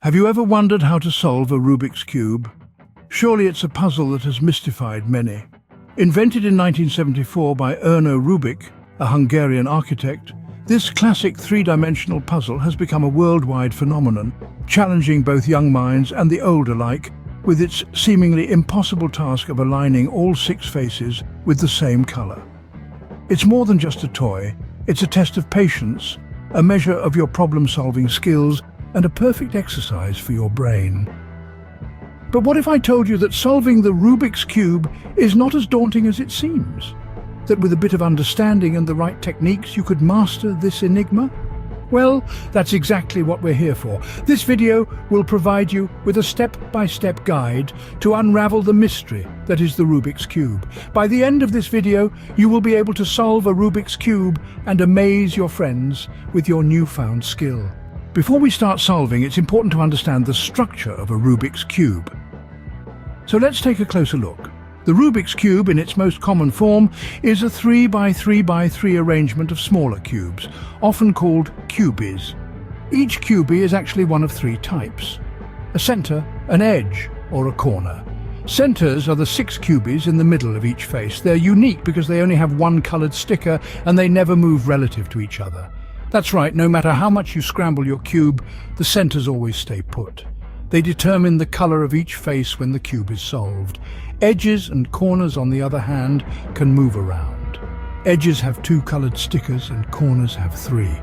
Have you ever wondered how to solve a Rubik's Cube? Surely it's a puzzle that has mystified many. Invented in 1974 by Rubik, a Hungarian architect, this classic three-dimensional puzzle has become a worldwide phenomenon, challenging both young minds and the old alike, with its seemingly impossible task of aligning all six faces with the same color. It's more than just a toy, it's a test of patience, a measure of your problem-solving skills, and a perfect exercise for your brain. But what if I told you that solving the Rubik's Cube is not as daunting as it seems? That with a bit of understanding and the right techniques you could master this enigma? Well, that's exactly what we're here for. This video will provide you with a step-by-step guide to unravel the mystery that is the Rubik's Cube. By the end of this video, you will be able to solve a Rubik's Cube and amaze your friends with your newfound skill. Before we start solving, it's important to understand the structure of a Rubik's Cube. So let's take a closer look. The Rubik's Cube, in its most common form, is a 3x3x3 arrangement of smaller cubes, often called cubies. Each cubie is actually one of three types: a center, an edge, or a corner. Centers are the six cubies in the middle of each face. They're unique because they only have one colored sticker and they never move relative to each other. That's right, no matter how much you scramble your cube, the centers always stay put. They determine the color of each face when the cube is solved. Edges and corners, on the other hand, can move around. Edges have two colored stickers and corners have three.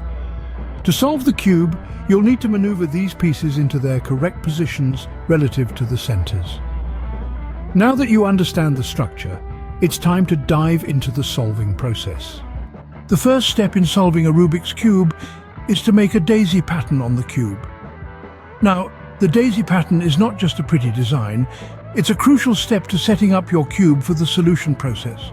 To solve the cube, you'll need to maneuver these pieces into their correct positions relative to the centers. Now that you understand the structure, it's time to dive into the solving process. The first step in solving a Rubik's Cube is to make a daisy pattern on the cube. Now, the daisy pattern is not just a pretty design, it's a crucial step to setting up your cube for the solution process.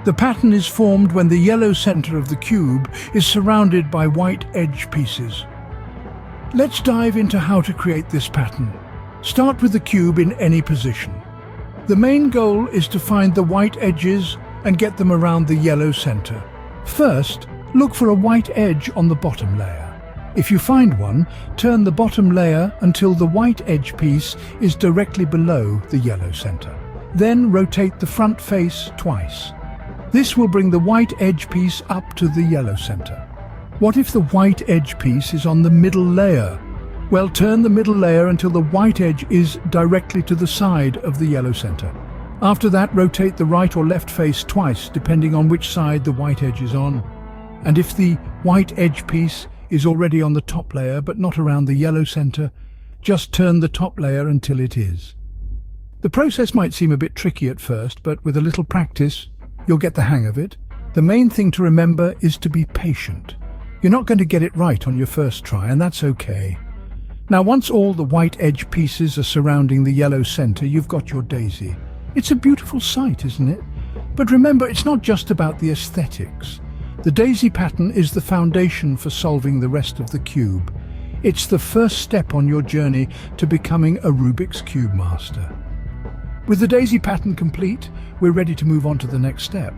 The pattern is formed when the yellow center of the cube is surrounded by white edge pieces. Let's dive into how to create this pattern. Start with the cube in any position. The main goal is to find the white edges and get them around the yellow center. First, look for a white edge on the bottom layer. If you find one, turn the bottom layer until the white edge piece is directly below the yellow center. Then rotate the front face twice. This will bring the white edge piece up to the yellow center. What if the white edge piece is on the middle layer? Well, turn the middle layer until the white edge is directly to the side of the yellow center. After that, rotate the right or left face twice, depending on which side the white edge is on. And if the white edge piece is already on the top layer but not around the yellow center, just turn the top layer until it is. The process might seem a bit tricky at first, but with a little practice, you'll get the hang of it. The main thing to remember is to be patient. You're not going to get it right on your first try, and that's okay. Now, once all the white edge pieces are surrounding the yellow center, you've got your daisy. It's a beautiful sight, isn't it? But remember, it's not just about the aesthetics. The daisy pattern is the foundation for solving the rest of the cube. It's the first step on your journey to becoming a Rubik's Cube master. With the daisy pattern complete, we're ready to move on to the next step.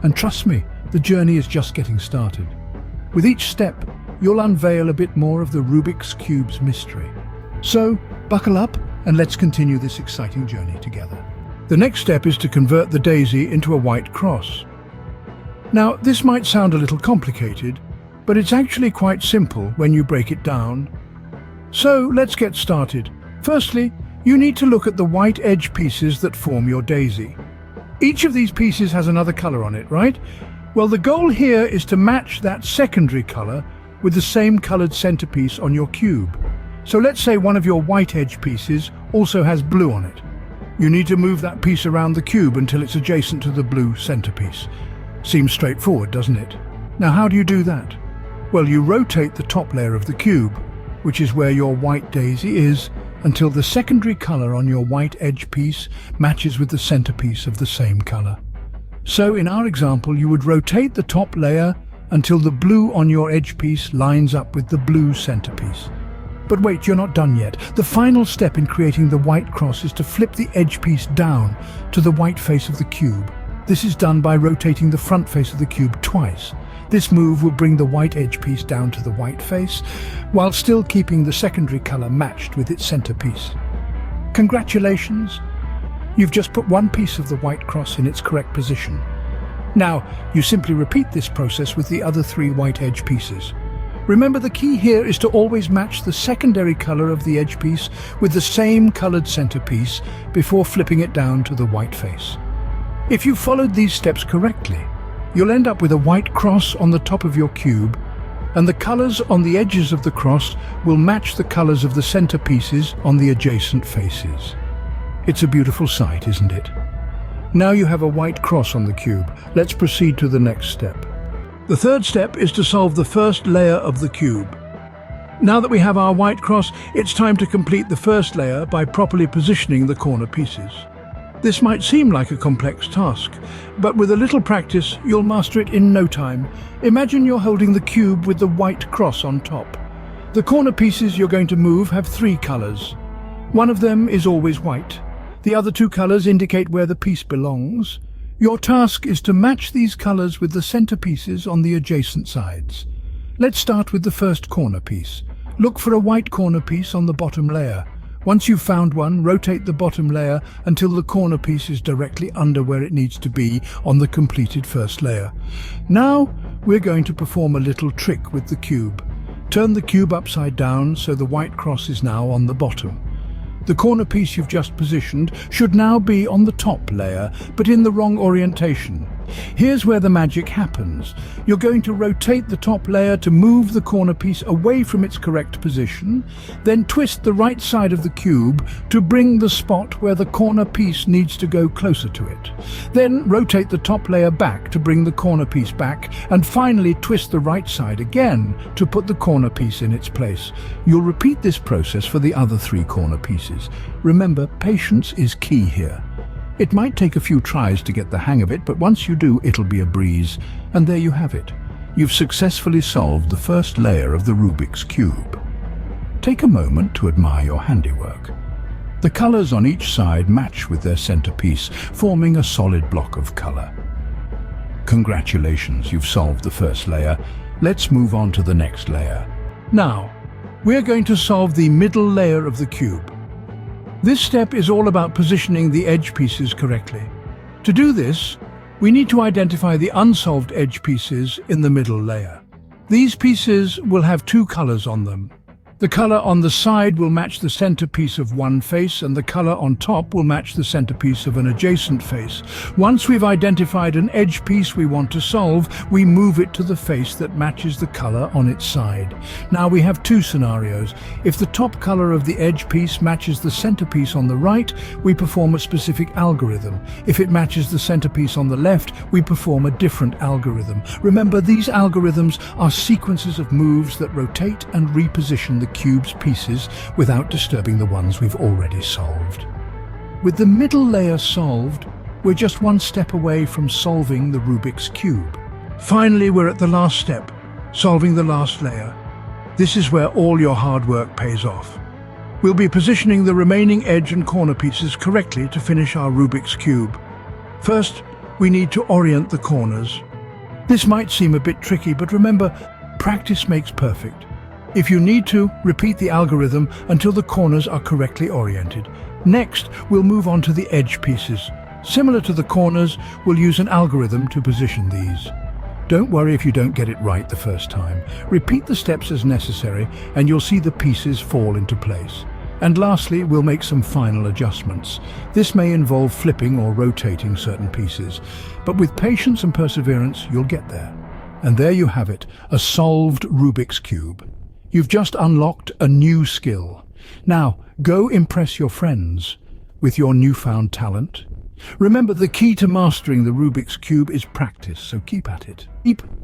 And trust me, the journey is just getting started. With each step, you'll unveil a bit more of the Rubik's Cube's mystery. So, buckle up and let's continue this exciting journey together. The next step is to convert the daisy into a white cross. Now, this might sound a little complicated, but it's actually quite simple when you break it down. So, let's get started. Firstly, you need to look at the white edge pieces that form your daisy. Each of these pieces has another color on it, right? Well, the goal here is to match that secondary color with the same colored centerpiece on your cube. So let's say one of your white edge pieces also has blue on it. You need to move that piece around the cube until it's adjacent to the blue centerpiece. Seems straightforward, doesn't it? Now, how do you do that? Well, you rotate the top layer of the cube, which is where your white daisy is, until the secondary color on your white edge piece matches with the centerpiece of the same color. So in our example, you would rotate the top layer until the blue on your edge piece lines up with the blue centerpiece. But wait, you're not done yet. The final step in creating the white cross is to flip the edge piece down to the white face of the cube. This is done by rotating the front face of the cube twice. This move will bring the white edge piece down to the white face, while still keeping the secondary color matched with its centerpiece. Congratulations! You've just put one piece of the white cross in its correct position. Now, you simply repeat this process with the other 3 white edge pieces. Remember, the key here is to always match the secondary color of the edge piece with the same colored centerpiece before flipping it down to the white face. If you followed these steps correctly, you'll end up with a white cross on the top of your cube, and the colors on the edges of the cross will match the colors of the centerpieces on the adjacent faces. It's a beautiful sight, isn't it? Now you have a white cross on the cube. Let's proceed to the next step. The third step is to solve the first layer of the cube. Now that we have our white cross, it's time to complete the first layer by properly positioning the corner pieces. This might seem like a complex task, but with a little practice, you'll master it in no time. Imagine you're holding the cube with the white cross on top. The corner pieces you're going to move have 3 colors. One of them is always white. The other 2 colors indicate where the piece belongs. Your task is to match these colors with the centerpieces on the adjacent sides. Let's start with the first corner piece. Look for a white corner piece on the bottom layer. Once you've found one, rotate the bottom layer until the corner piece is directly under where it needs to be on the completed first layer. Now, we're going to perform a little trick with the cube. Turn the cube upside down so the white cross is now on the bottom. The corner piece you've just positioned should now be on the top layer, but in the wrong orientation. Here's where the magic happens. You're going to rotate the top layer to move the corner piece away from its correct position, then twist the right side of the cube to bring the spot where the corner piece needs to go closer to it. Then rotate the top layer back to bring the corner piece back, and finally twist the right side again to put the corner piece in its place. You'll repeat this process for the other 3 corner pieces. Remember, patience is key here. It might take a few tries to get the hang of it, but once you do, it'll be a breeze. And there you have it. You've successfully solved the first layer of the Rubik's Cube. Take a moment to admire your handiwork. The colors on each side match with their centerpiece, forming a solid block of color. Congratulations, you've solved the first layer. Let's move on to the next layer. Now, we're going to solve the middle layer of the cube. This step is all about positioning the edge pieces correctly. To do this, we need to identify the unsolved edge pieces in the middle layer. These pieces will have 2 colors on them. The color on the side will match the centerpiece of one face, and the color on top will match the centerpiece of an adjacent face. Once we've identified an edge piece we want to solve, we move it to the face that matches the color on its side. Now we have 2 scenarios. If the top color of the edge piece matches the centerpiece on the right, we perform a specific algorithm. If it matches the centerpiece on the left, we perform a different algorithm. Remember, these algorithms are sequences of moves that rotate and reposition the cube's pieces without disturbing the ones we've already solved. With the middle layer solved, we're just one step away from solving the Rubik's Cube. Finally, we're at the last step, solving the last layer. This is where all your hard work pays off. We'll be positioning the remaining edge and corner pieces correctly to finish our Rubik's Cube. First, we need to orient the corners. This might seem a bit tricky, but remember, practice makes perfect. If you need to, repeat the algorithm until the corners are correctly oriented. Next, we'll move on to the edge pieces. Similar to the corners, we'll use an algorithm to position these. Don't worry if you don't get it right the first time. Repeat the steps as necessary, and you'll see the pieces fall into place. And lastly, we'll make some final adjustments. This may involve flipping or rotating certain pieces, but with patience and perseverance, you'll get there. And there you have it, a solved Rubik's Cube. You've just unlocked a new skill. Now, go impress your friends with your newfound talent. Remember, the key to mastering the Rubik's Cube is practice, so keep at it.